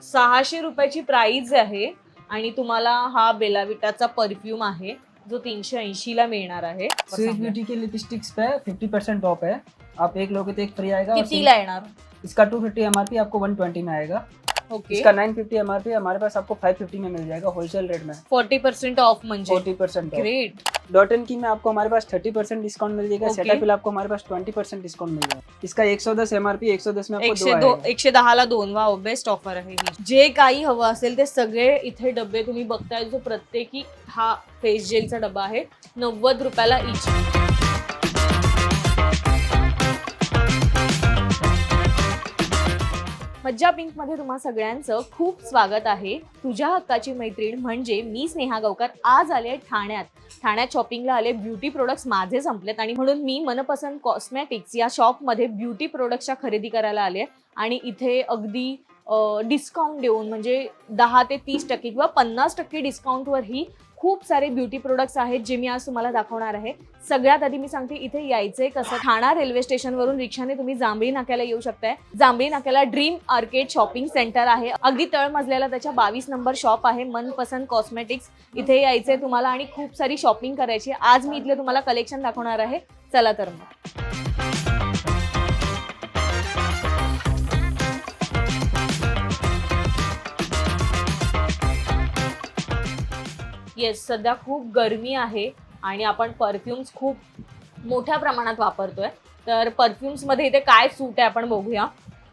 600 रुपयाची प्राइस आहे आणि तुम्हाला हा बेला विटाचा परफ्यूम आहे जो 380 ला मिळणार आहे. Swiss beauty K lipsticks pay 50% of है. आप एक लोगे तो एक फ्री आएगा. कितीला येणार? इसका 250 एमआरपी आपको 120 में आएगा. ओके. इसका 950 एमआरपी हमारे पास आपको 550 में मिल जाएगा होलसेल रेट में. 40% ऑफ म्हणजे 40% ऑफ. ग्रेट. डॉट एंड की में आपको हमारे पास 30% डिस्काउंट मिल जाएगा. Okay. सेटाफिल आपको हमारे पास 20% डिस्काउंट मिल जाएगा. इसका 110 एमआरपी 110 में आपको 2 आएगा. 110 ला 2. वाव, बेस्ट ऑफर आहे ही. जे काही हवं असेल ते सगळे इथे डबे तुम्ही बघताय. जो प्रत्येकी हा फेस जेलचा डबा आहे 90 रुपयाला इच. मज्जा पिंक मध्ये तुम्हा सगळ्यांचं खूप स्वागत आहे. तुझ्या हक्काची मैत्रीण म्हणजे मी स्नेहा गावकर आज आले ठाण्यात शॉपिंगला आले. ब्युटी प्रोडक्ट्स माझे संपलेत आणि म्हणून मी मनपसंत कॉस्मेटिक्स या शॉपमध्ये ब्युटी प्रोडक्ट्सच्या खरेदी करायला आले आणि इथे अगदी डिस्काउंट देऊन म्हणजे 10 ते 30% किंवा 50% डिस्काउंटवर ही खूप सारे ब्युटी प्रोडक्ट्स आहेत जे मी आज तुम्हाला दाखवणार आहे. सगळ्यात आधी मी सांगते इथे यायचंय कसं. ठाणा रेल्वे स्टेशनवरून रिक्षाने तुम्ही जांभळी नाक्याला येऊ शकताय. जांभळी नाक्याला ड्रीम आर्केड शॉपिंग सेंटर आहे. अगदी तळमजल्याला त्याच्या 22 नंबर शॉप आहे मनपसंत कॉस्मेटिक्स. इथे यायचंय तुम्हाला आणि खूप सारी शॉपिंग करायची. आज मी इथले तुम्हाला कलेक्शन दाखवणार आहे. चला तर मग. येस, सध्या खूप गरमी आहे आणि आपण परफ्युम्स खूप मोठ्या प्रमाणात वापरतोय. तर परफ्युम्समध्ये इथे काय सूट आहे आपण बघूया.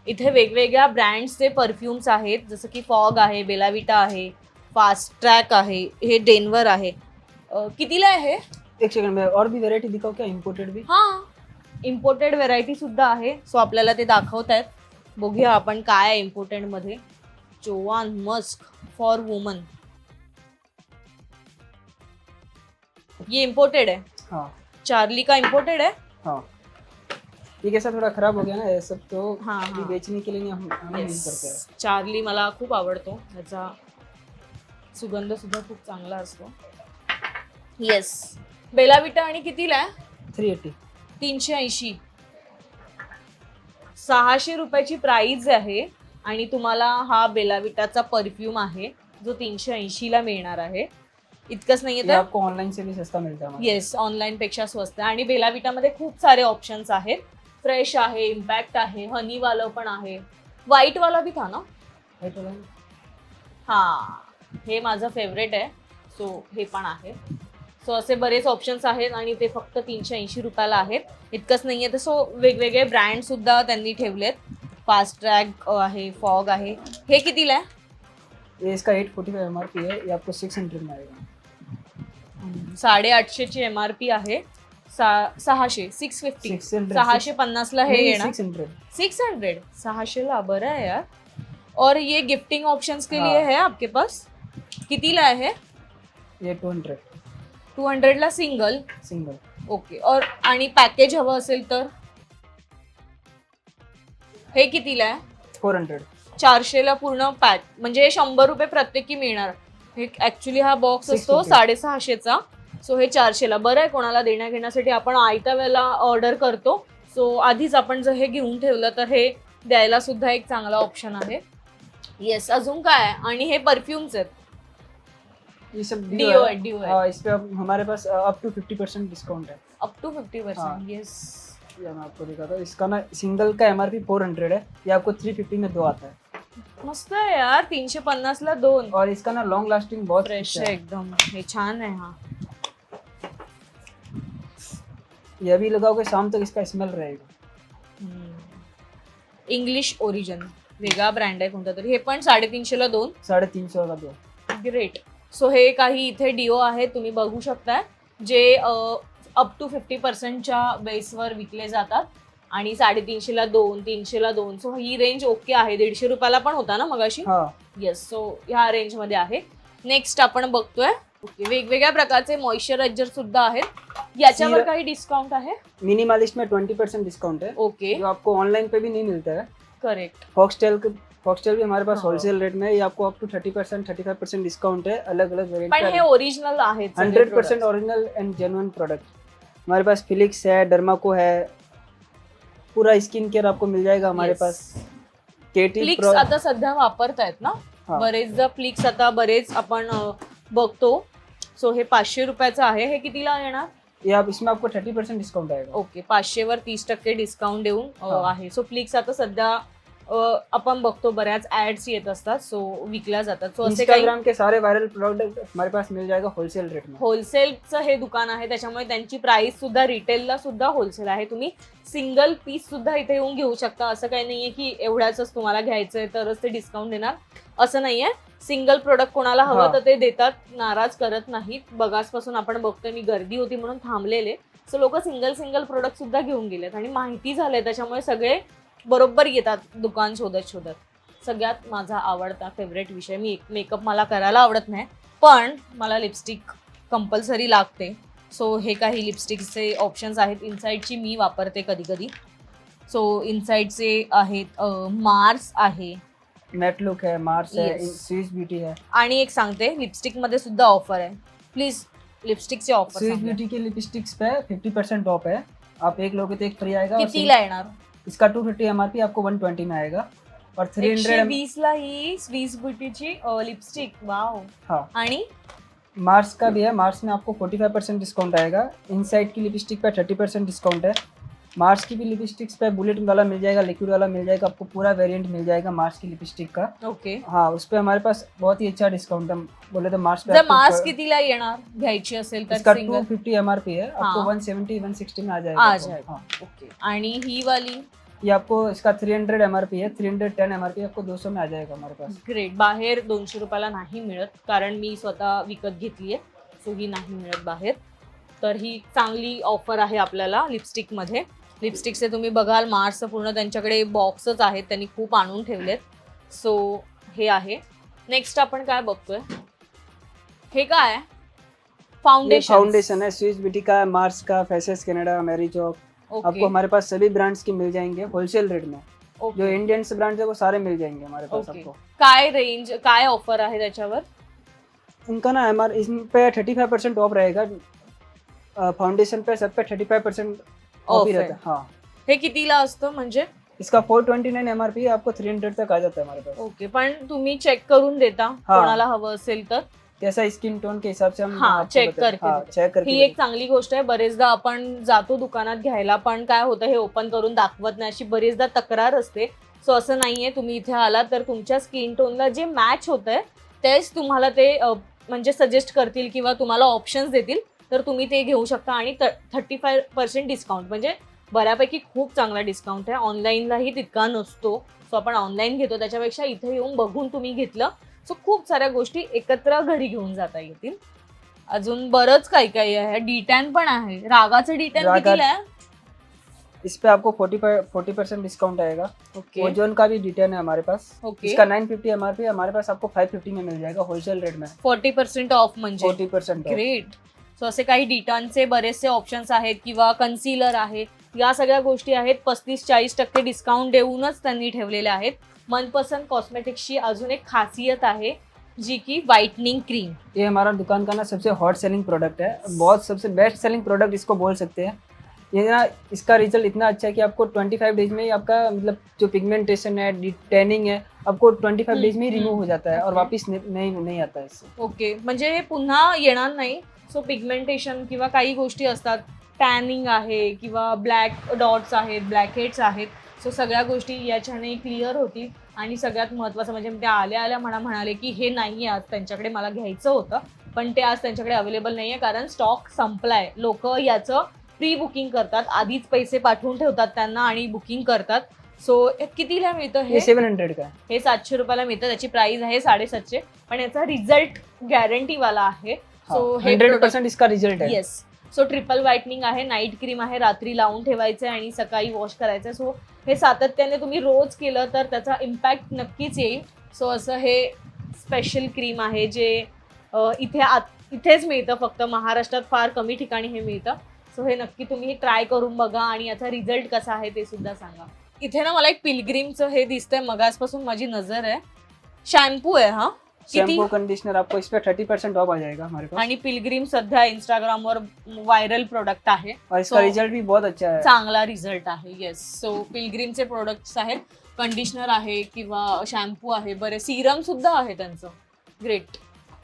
इथे वेगवेगळ्या ब्रँड्सचे परफ्युम्स आहेत जसं की फॉग आहे, बेला विटा आहे, फास्ट ट्रॅक आहे, हे डेनवर आहे. कितीला आहे? एक सेकंड में और भी वैरायटी दिखाओ क्या? इम्पोर्टेड भी. हां, इम्पोर्टेड व्हेरायटी सुद्धा आहे. सो आपल्याला ते दाखवतायत. बघूया आपण काय आहे इम्पोर्टेडमध्ये. जोआन मस्क फॉर वुमन, ये इम्पोर्टेड है. हाँ चार्ली का इम्पोर्टेड है. हाँ. ये कैसा थोड़ा खराब हो गया ना ये सब, तो हाँ, अभी हाँ. बेचने के लिए नहीं हम यूज करते हैं. चार्ली मला खूप आवडतो. त्याचा सुगंध सुद्धा खूप चांगला असतो. येस, बेला विटा आणि कितीला आहे? 380. 380. 600 रुपयाची प्राइस आहे आणि तुम्हाला हा बेला विटाचा परफ्यूम आहे जो 380 ला मिळणार आहे. इतकंच नाहीये ये तर आपको ऑनलाइन से भी सस्ता मिलता है. येस, ऑनलाईन पेक्षा स्वस्त आहे. आणि बेला विटामध्ये खूप सारे ऑप्शन्स आहेत. फ्रेश आहे, इम्पॅक्ट आहे, हनीवालं पण आहे, व्हाईटवाला भी था ना. हा, हे माझं फेवरेट आहे. सो हे पण आहे. सो असे बरेच ऑप्शन्स आहेत आणि ते फक्त 380 रुपयाला आहेत. इतकंच नाहीये तर सो वेगवेगळे ब्रँड सुद्धा त्यांनी ठेवलेत. फास्ट ट्रॅक आहे, फॉग आहे. हे कितीला आहे? ये इसका 845 एमआरपी है. ये आपको 600 में आएगा. 850 ची एमआरपी आहे. 650 650 ला हे येणार. 600 600 ला. बरं आहे यार. और ये गिफ्टिंग ऑप्शंस के लिए है आपके पास. कितीला आहे? ये 200 ला सिंगल. ओके. और आणि पॅकेज हवं असेल तर हे कितीला आहे? 400. 400 ला पूर्ण पॅक म्हणजे 100 रुपये प्रत्येकी मिळणार. हे ऍक्च्युली हा बॉक्स असतो 650चा. सो हे 400 ला. बरं आहे कोणाला देण्या घेण्यासाठी. आपण आयत्या वेळेला ऑर्डर करतो. सो आधीच आपण जर हे घेऊन ठेवलं तर हे द्यायला सुद्धा एक चांगला ऑप्शन आहे. येस, अजून काय आहे? आणि हे परफ्यूम्स आहेत. ये सब डिओ है. हाँ, इस पे हमारे पास अप टू 50% डिस्काउंट है. Up to 50%. येस, ये मैं आपको दिखाता हूँ. इसका ना सिंगल का एमआरपी 400 है. ये आपको 350 में 2 आता है. मस्त आहे यार. 350 ला 2. और इसका ना लॉन्ग लास्टिंग बहुत फ्रेश आहे एकदम. हे छान आहे. हा, ये अभी लगाओगे शाम तक इसका स्मेल रहेगा. इंग्लिश ओरिजिन वेगळा ब्रँड आहे कोणता तरी. हे पण 350 ला 2. 350 का 2. ग्रेट. सो हे काही इथे डिओ आहे तुम्ही बघू शकताय जे अप टू 50%च्या बेसवर विकले जातात आणि 350 ला 2, 300 ला 2. सो ही रेंज ओके आहे. 150 रुपयाला पण होता ना मगाशी. येस, सो ह्या रेंज मध्ये आहे. नेक्स्ट आपण बघतोय वेगवेगळ्या प्रकारचे मॉइश्चरायझर सुद्धा आहेत. याच्यावर काही डिस्काउंट आहे? मिनिमलिस्ट में 20% डिस्काउंट है. ओके, जो आपको ऑनलाइन पे भी नहीं मिलता है. करेक्ट. फॉक्सटेल भी हमारे पास होलसेल रेट में है. ये आपको अप टू 30% 35% डिस्काउंट है. अलग अलग पण वेरिएंट हे ओरिजिनल आहेत. 100% ओरिजिनल एंड जेन्युइन प्रोडक्ट. हमारे पास फिलिक्स है, डर्माको है, पूरा स्किन केयर आपको मिल जाएगा हमारे पास. केटी फ्लिक्स आता सध्या वापरतायत ना हा. बरेचदा फ्लिक्स आता बरेच आपण बघतो. सो हे 500 रुपयाचं आहे. हे कितीला येणार? ये आप इसमें आपको 30% डिस्काउंट आएगा. ओके 500 वर 30% डिस्काउंट देऊन हा. आहे. सो फ्लिक्स आता सध्या आपण बघतो बऱ्याच ऍड्स येत असतात, सो विकल्या जातात. सो असे काही इंस्टाग्राम के सारे वायरल प्रोडक्ट हमारे पास मिल जाएगा होलसेल रेट में. होलसेलचं हे दुकान आहे, त्याच्यामुळे त्यांची प्राइस सुद्धा रिटेलला सुद्धा होलसेल आहे. तुम्ही सिंगल पीस सुद्धा इथे येऊन घेऊ शकता. असं काही नाहीये की एवढ्याच तुम्हाला घ्यायचंय तरच ते डिस्काउंट देणार, असं नाहीये. सिंगल प्रोडक्ट कोणाला हवं तर ते देतात, नाराज करत नाहीत. बघाचपासून आपण बघतोय, मी गर्दी होती म्हणून थांबलेले, सो लोक सिंगल प्रोडक्ट सुद्धा घेऊन गेलेत आणि माहिती झालंय, त्याच्यामुळे सगळे बरोबर येतात दुकान शोधत शोधत. सगळ्यात माझा आवडता फेवरेट विषय, मी मेकअप मला करायला आवडत नाही पण मला लिपस्टिक कंपल्सरी लागते. सो हे काही लिपस्टिकचे ऑप्शन्स आहेत. इनसाइडची मी वापरते कधी कधी. सो इनसाइडचे आहेत मार्स आहे, मैट लुक है, मार्स है, Yes. स्विस ब्यूटी है. आणि एक सांगते लिपस्टिक मध्ये सुद्धा ऑफर आहे. प्लीज लिपस्टिकचे ऑफर स्विस ब्यूटी की लिपस्टिक्स पे 50% ऑफ है. आप एक लोगे तो एक फ्री आएगा. और कितीला येणार? इसका 250 MRP आपको 120 में आएगा और 300 120 ला ही स्विस ब्युटीची लिपस्टिक. वाव. हाँ. आणि मार्स का भी है. मार्स में आपको 45% डिस्काउंट आएगा. इनसाइड की लिपस्टिक पे 30% डिस्काउंट है. मार्स की भी लिपस्टिक्स पे बुलेट वाला मिल जाएगा, लिक्विड वाला मिल जाएगा, आपको पूरा वेरिएंट मिल जाएगा मार्स की लिपस्टिक का. ओके. हाँ, उस पे हमारे पास बहुत ही अच्छा डिस्काउंट है. बोले तो मार्स पे जर आपको मास्क कितीला येणार घ्यायची असेल तर? इसका सिंगल 250 MRP है. आपको हाँ. 170-160 में आ जाएगा. आ आपको. जाएगा. हाँ. ओके. आणि ही वाली ये आपको इसका 300 MRP है. 310 MRP आपको 200 में आ जाएगा हमारे पास. ग्रेट. बाहेर 200 रुपयाला नाही मिळत, कारण मी स्वतः विकत घेतली आहे, सो ही नाही मिळत बाहेर. तर ही चांगली ऑफर आहे आपल्याला लिपस्टिकमध्ये. लिपस्टिकचे तुम्ही बघाल मार्सचं पूर्ण त्यांच्याकडे बॉक्सच आहेत, त्यांनी खूप आणून ठेवलेत. सो हे आहे. नेक्स्ट आपण काय बघतोय? हे काय? फाउंडेशन. फाउंडेशन है. स्विस ब्यूटी का है, मार्स का, फेसेस कनाडा, मैरिजॉक. आपको हमारे पास सभी ब्रांड्स की मिल जाएंगे होलसेल रेट में. जो इंडियंस ब्रांड्स है वो सारे मिल जाएंगे हमारे पास आपको. काय रेंज, काय ऑफर आहे त्याच्यावर? इनका ना हमारे इन पे 35% ऑफ रहेगा. Foundation pay sub pay 35% of he Off है. रहता है. हाँ. हे कितीला असतं म्हणजे? इसका 429 MRP है. आपको 300 तक आ जाता है हमारे पास. ओके. पण तुम्ही चेक करून देता कोणाला हवं असेल तर? कैसा स्किन टोन के हिसाब से हम हाँ, आपको check बताते हैं. करके हाँ, देते. चेक करके ही एक चांगली गोष्ट आहे. बरेचदा आपण जातो दुकानात घ्यायला, पण काय होतं हे ओपन करून दाखवत नाही, अशी बरेचदा तक्रार असते. सो असं नाहीये, तुम्ही इथे आलात तर तुमच्या स्किन टोनला जे मॅच होतंय तेच तुम्हाला ते म्हणजे सजेस्ट करतील किंवा तुम्हाला ऑप्शन्स देतील, तर तुम्ही ते घेऊ शकता. आणि 35% डिस्काउंट म्हणजे बऱ्यापैकी खूप चांगला डिस्काउंट आहे. ऑनलाईनलाही तितका नसतो. सो आपण ऑनलाईन घेतो, त्याच्यापेक्षा इथे येऊन बघून तुम्ही घेतलं सो खूप साऱ्या गोष्टी एकत्र घरी घेऊन जाता येतील. अजून बरंच काही काही आहे. डिटॅन पण आहे. रागाचं डिटॅन रागा- कितीला आहे? इस पे आपको 40% डिस्काउंट आएगा. ओके. ओजोन का भी डिटेन है हमारे पास. ओके. इसका 950 MRP हमारे पास आपको 550 में मिल जाएगा होलसेल रेट में. 40% ऑफ म्हणजे 40% ऑफ. ग्रेट. सो असे काही डिटॉनचे बरेचसे ऑप्शन्स आहेत किंवा कन्सिलर आहे, या सगळ्या गोष्टी आहेत. 35-40% डिस्काउंट देऊनच त्यांनी ठेवलेले आहेत. मनपसंद कॉस्मेटिक्सची अजून एक खासियत आहे जी की व्हाइटनिंग क्रीम. ये हमारा दुकान का ना सबसे हॉट सेलिंग प्रोडक्ट है. बहुत सबसे बेस्ट सेलिंग प्रोडक्ट इसको बोल सकते हैं. ये ना इसका रिजल्ट इतना अच्छा है कि आपको 25 डेज में ही आपका मतलब जो पिगमेंटेशन है, टैनिंग है, आपको 25 डेज में ही रिमूव हो जाता है और वापस नहीं आता है इससे. ओके. म्हणजे हे पुन्हा येणार नाही. सो पिगमेंटेशन किंवा काही गोष्टी असतात, टॅनिंग आहे किंवा ब्लॅक डॉट्स आहेत, ब्लॅक हेड्स आहेत, सो सगळ्या गोष्टी याच्याने क्लिअर होतील. आणि सगळ्यात महत्त्वाचं म्हणजे त्या आल्या मला म्हणाले की हे नाही आहे आज त्यांच्याकडे, मला घ्यायचं होतं पण ते आज त्यांच्याकडे अवेलेबल नाही आहे कारण स्टॉक संपलाय. लोक याचं प्री बुकिंग करतात, आधीच पैसे पाठवून ठेवतात त्यांना आणि बुकिंग करतात. सो कितीला मिळतं हे? 700 का. हे 700 रुपयाला मिळतं. त्याची प्राइस आहे 750, पण याचा रिझल्ट गॅरंटीवाला आहे. सो हे 100% इसका रिजल्ट है. येस. सो ट्रिपल व्हाइटनिंग आहे, नाईट क्रीम आहे, रात्री लावून ठेवायचं आणि सकाळी वॉश करायचं. सो हे सातत्याने तुम्ही रोज केलं तर त्याचा इम्पॅक्ट नक्कीच येईल. सो असं हे स्पेशल क्रीम आहे जे इथेच मिळतं, फक्त महाराष्ट्रात फार कमी ठिकाणी हे मिळतं. सो हे नक्की तुम्ही ट्राय करून बघा आणि याचा रिझल्ट कसा आहे ते सुद्धा सांगा. इथे ना मला एक पिलग्रीमचं हे दिसतंय, मगासपासून माझी नजर आहे. शॅम्पू आहे हा. किती? शैम्पू कंडीशनर आपको इस पे 30% ऑफ आ जाएगा हमारे पास. आणि पिलग्रीम सध्या इंस्टाग्रामवर व्हायरल प्रोडक्ट आहे, और इसका So, रिजल्ट भी बहुत अच्छा है. चांगला रिझल्ट आहे. येस. सो पिलग्रीमचे प्रोडक्ट्स आहेत. कंडिशनर आहे किंवा शॅम्पू आहे, बरे सिरम सुद्धा आहे त्यांचं. ग्रेट.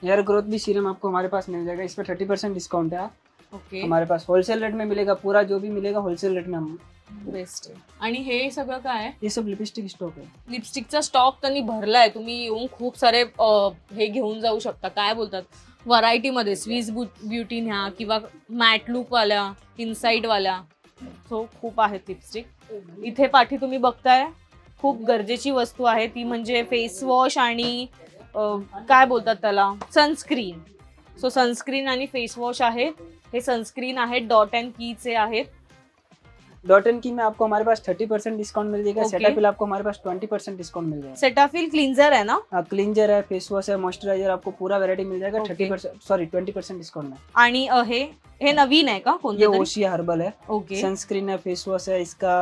हेयर ग्रोथ भी सीरम आपको हमारे पास मिल जाएगा, इस पर 30% डिस्काउंट है. ओके, हमारे पास होलसेल रेट में मिलेगा, पूरा जो भी मिलेगा होलसेल रेट में हम. बेस्ट आहे. आणि हे सगळं काय आहे? ये सब लिपस्टिक स्टॉक है. लिपस्टिकचा स्टॉक त्यांनी भरलाय. तुम्ही येऊन खूप सारे हे घेऊन जाऊ शकता. काय बोलतात, व्हरायटीमध्ये स्विस ब्युटी न्या किंवा मॅट लुकवाल्या, इनसाईडवाल्या, सो खूप आहेत लिपस्टिक. इथे पाठी तुम्ही बघताय खूप गरजेची वस्तू आहे, ती म्हणजे फेस वॉश आणि काय बोलतात त्याला, सनस्क्रीन. सो सनस्क्रीन आणि फेस वॉश आहे. हे सनस्क्रीन आहेत, डॉट अँड कीचे आहेत. डॉट एंड की में आपको हमारे पास 30% डिस्काउंट मिल जाएगा. Okay. सेटाफिल आपको हमारे पास 20% डिस्काउंट मिल जाएगा. सेटाफिल क्लीन्जर है ना? क्लींजर है, फेस वॉश है, मॉइस्चराइजर, आपको पूरा वैरायटी मिल जाएगा. Okay. 20% डिस्काउंट में. आणि हे नवीन आहे का ये कोणतं? ओशिया हर्बल है. ओके, सनस्क्रीन है, फेस वॉश है, इसका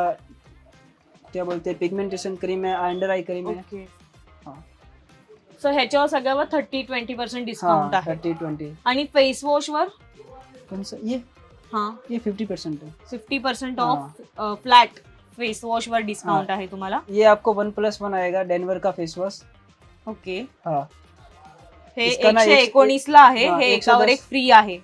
क्या बोलते हैं, पिगमेंटेशन क्रीम है, अंडर आई क्रीम है. ओके. हाँ. सो ह्याच्यावर सगळ्यावर 30-20% डिस्काउंट हाँ, आहे. 30-20. आणि फेस वॉश वर कौन सा ये 50% है. 50% ऑफ फ्लॅट फेस वॉश वर डिस्काउंट आहे तुम्हाला. ये आपको 1+1 आएगा, डेनवर का फेस वॉश. ओके, हाँ. हे इसका ना 119 ला आहे. हाँ, हे 110 एकावर एक फ्री आहे.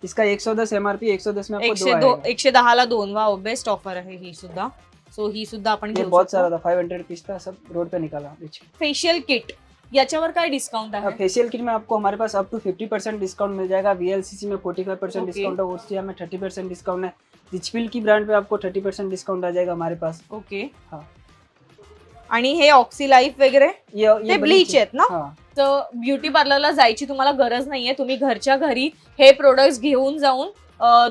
इसका 110 MRP, 110 में आपको 2 आएगा. 110 ला 2. वा, बेस्ट ऑफर आहे ही सुद्धा. सो ही सुद्धा आपण ये घेऊ बहुत शकतो. सारा था, 500 रुपीज था, सब रोड पे निकाला. फेशियल किट याच्यावर काय डिस्काउंट आहे? फेशियल किट में आपको हमारे पास अप टू 50% डिस्काउंट मिल जाएगा. VLCC में 45% Okay. डिस्काउंट है, ओसिया में 30% डिस्काउंट है. रिचफिल की ब्रांड पे आपको 30% डिस्काउंट आ जाएगा हमारे पास. ओके. हाँ. आणि हे ऑक्सी लाईफ वगैरे ये ते ब्लीच आहेत ना? हाँ. तर ब्युटी पार्लरला जायची तुम्हाला गरज नाहीये. तुम्ही घरच्या घरी हे प्रोडक्ट्स घेऊन जाऊन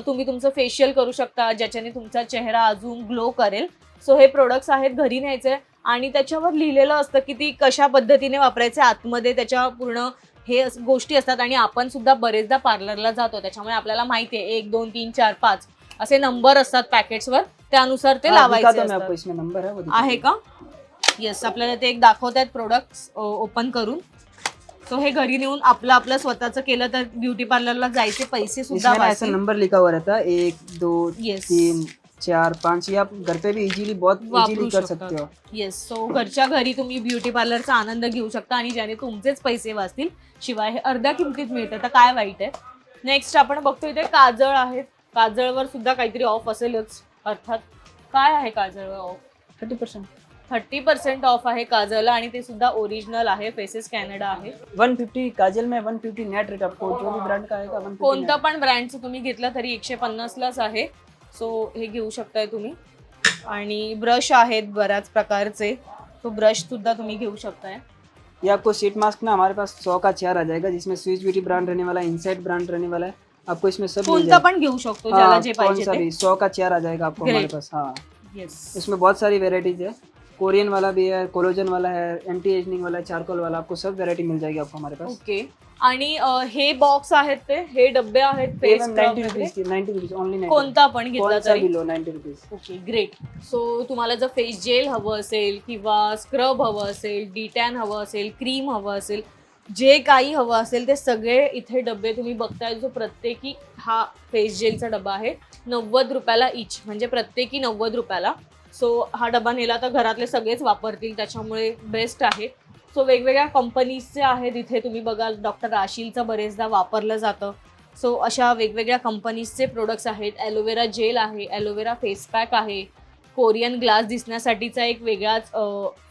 तुम्ही तुमचं फेशियल करू शकता, ज्याच्याने तुमचा चेहरा अजून ग्लो करेल. सो हे प्रोडक्ट्स आहेत, घरी न्यायचे आणि त्याच्यावर लिहिलेलं असतं की ती कशा पद्धतीने वापरायचे. आतमध्ये त्याच्या पूर्ण हे गोष्टी असतात. आणि आपण सुद्धा बरेचदा पार्लरला जातो, त्याच्यामुळे आपल्याला माहिती आहे 1, 2, 3, 4, 5 असे नंबर असतात पॅकेट्सवर, त्यानुसार ते हाँ, लावायचे दिखाता मैं असतात. आपको, इसमें नंबर है वो दिखाता आहे हूँ. का? येस, आपल्याला ते एक दाखवतात प्रोडक्ट्स ओपन करून. सो हे घरी नेऊन आपलं स्वतःचं केलं तर ब्युटी पार्लरला जायचे पैसे सुद्धा इसमें ना ऐसा वाचतील. नंबर लिखा हुआ रहता है, 1, 2, Yes. 3, 4, 5. ये आप घर पे भी इजीली, बहुत वापरू इजीली कर शकता. सकते हो. येस, सो घरच्या घरी तुम्ही ब्युटी पार्लरचा आनंद घेऊ शकता आणि ज्याने तुमचेच पैसे वाचतील. शिवाय हे अर्ध्या किमतीत मिळतं, तर काय वाईट आहे. नेक्स्ट आपण बघतो इथे काजळ आहेत. काजळवर सुद्धा काहीतरी ऑफ असेलच अर्थात. काय आहे काजळवर ऑफ? 30%. 30% ऑफ आहे काजळला आणि ते सुद्धा ओरिजिनल आहे. फेसेस कॅनडा आहे. 150 काजल में 150 नेट रेट. आपको जो भी ब्रांड का आएगा 150 कोणतं net. पण ब्रँडचं तुम्ही घेतलं तरी 150 लाच आहे. सो हे घेऊ शकताय तुम्ही. आणि ब्रश आहेत बऱ्याच प्रकारचे, तो ब्रश सुद्धा तुम्ही घेऊ शकताय. ये आपको सीट मास्क ना हमारे पास 100 का 4 आ जाएगा, जिसमें स्विस ब्यूटी ब्रांड रहने वाला है, इनसाइड ब्रांड रहने वाला है. आपको इसमें सब मिल कोणतं जाएगा. पण घेऊ शकतो ज्याला हाँ, जे कौन पाहिजे सा ते. भी 100 का 4 आ जाएगा आपको हमारे Great. पास. हाँ, येस. इसमें बहुत सारी वेराइटीज है. कोरियन वाला भी है, कोलोजन वाला है, एंटी एजनिंग वाला है, चारकोल वाला, आपको सब वेराइटी मिल जाएगी आपको हमारे पास. ओके. आणि हे बॉक्स आहेत, ते हे डब्बे आहेत फेस 90 रुपीज की, 90 रुपीज ओनली. 90 कोणता पण घेतला कौन सा तरी. भी low, 90 rupees. Okay, great. So तुम्हाला जर फेस जेल हवं असेल किंवा स्क्रब हवं असेल, डिटॅन हवं असेल, क्रीम हवं असेल, जे काही हवं असेल ते सगळे इथे डबे तुम्ही बघताय. जो प्रत्येकी हा फेस जेलचा डबा आहे 90 रुपयाला इच, म्हणजे प्रत्येकी 90 रुपयाला. सो हा डबा नेला तर घरातले सगळेच वापरतील, त्याच्यामुळे बेस्ट आहे. सो वेगवेगळ्या कंपनीजचे आहेत इथे. तुम्ही बघाल डॉक्टर राशीलचं बरेचदा वापरलं जातं. सो अशा वेगवेगळ्या कंपनीजचे प्रोडक्ट्स आहेत. ॲलोवेरा जेल आहे, ॲलोवेरा फेस पॅक आहे, कोरियन ग्लास दिसण्यासाठीचा एक वेगळाच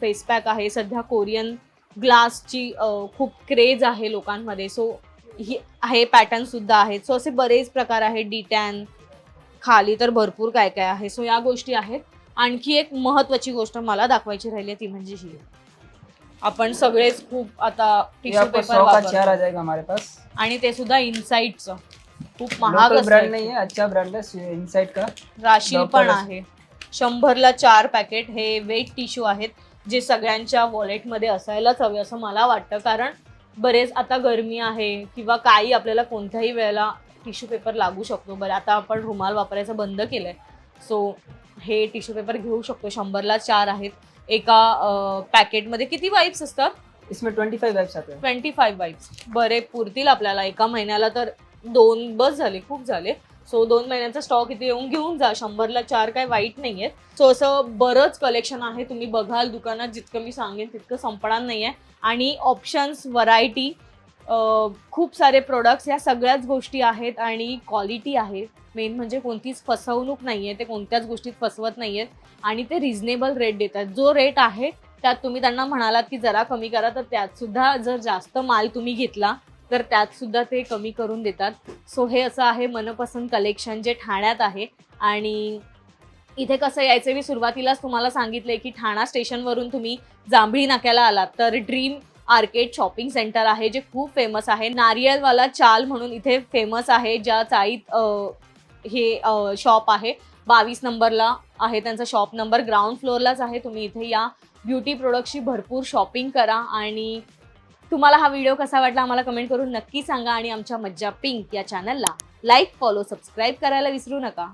फेस पॅक आहे. सध्या कोरियन ग्लासची खूप क्रेज आहे लोकांमध्ये. सो हे पॅटर्नसुद्धा आहेत. सो असे बरेच प्रकार आहेत. डिटॅन खाली तर भरपूर काय काय आहे. सो या गोष्टी आहेत. आणखी एक महत्त्वाची गोष्ट मला दाखवायची राहिली ती म्हणजे ही. आपण सगळेच खूप आता ये टिश्यू आपको पेपर 100 का 4 आ वापरतो जाएगा हमारे पास. आणि ते सुद्धा इनसाइडचं. खूप महाग लोकल ब्रांड असतं. नहीं है, अच्छा ब्रांड है इनसाइड का. राशील Dr. पण राशील. आहे. 100ला 4 पॅकेट हे वेट टिश्यू आहेत, जे सगळ्यांच्या वॉलेटमध्ये असायलाच हवे असं मला वाटतं. कारण बरेच आता गरमी आहे किंवा काही आपल्याला कोणत्याही वेळेला टिश्यू पेपर लागू शकतो. बरं, आता आपण रुमाल वापरायचं बंद केलंय. सो हे टिश्यू पेपर घेऊ शकतो. 100ला 4 आहेत. एका पॅकेटमध्ये किती वाईप्स असतात? इसमें 25 वाइप्स आते हैं. 25 वाईप्स. बरे पुरतील आपल्याला एका महिन्याला, तर 2 बस झाले, खूप झाले. सो 2 महिन्यांचा स्टॉक इथे येऊन घेऊन जा. 100ला 4 काय वाईट नाही आहेत. सो असं बरंच कलेक्शन आहे. तुम्ही बघाल दुकानात जितकं मी सांगेन तितकं संपणार नाही आहे. आणि ऑप्शन्स, व्हरायटी, खूप सारे प्रोडक्ट्स, या सगळ्याच गोष्टी आहेत आणि क्वालिटी आहे. मेन म्हणजे कोणतीच फसवणूक नाही आहे. ते कोणत्याच गोष्टीत फसवत नाही आहेत आणि ते रिझनेबल रेट देतात. जो रेट आहे त्यात तुम्ही त्यांना म्हणालात की जरा कमी करा, तर त्यात सुद्धा जर जास्त माल तुम्ही घेतला तर त्यात सुद्धा ते कमी करून देतात. सो हे असं आहे मनपसंत कलेक्शन जे ठाण्यात आहे. आणि इथे कसं यायचं, मी सुरुवातीलाच तुम्हाला सांगितलंय की ठाणा स्टेशनवरून तुम्ही जांभळी नाक्याला आलात तर ड्रीम आर्केड शॉपिंग सेंटर आहे जे खूप फेमस आहे. नारियलवाला चाल म्हणून इथे फेमस आहे, ज्या चाळीत हे शॉप आहे. 22 नंबरला आहे त्यांचा शॉप नंबर. ग्राउंड फ्लोअरलाच आहे. तुम्ही इथे या, ब्युटी प्रोडक्ट्सची भरपूर शॉपिंग करा. आणि तुम्हाला हा व्हिडिओ कसा वाटला आम्हाला कमेंट करून नक्की सांगा. आणि आमच्या मज्जा पिंक या चॅनलला लाईक, फॉलो, सबस्क्राईब करायला विसरू नका.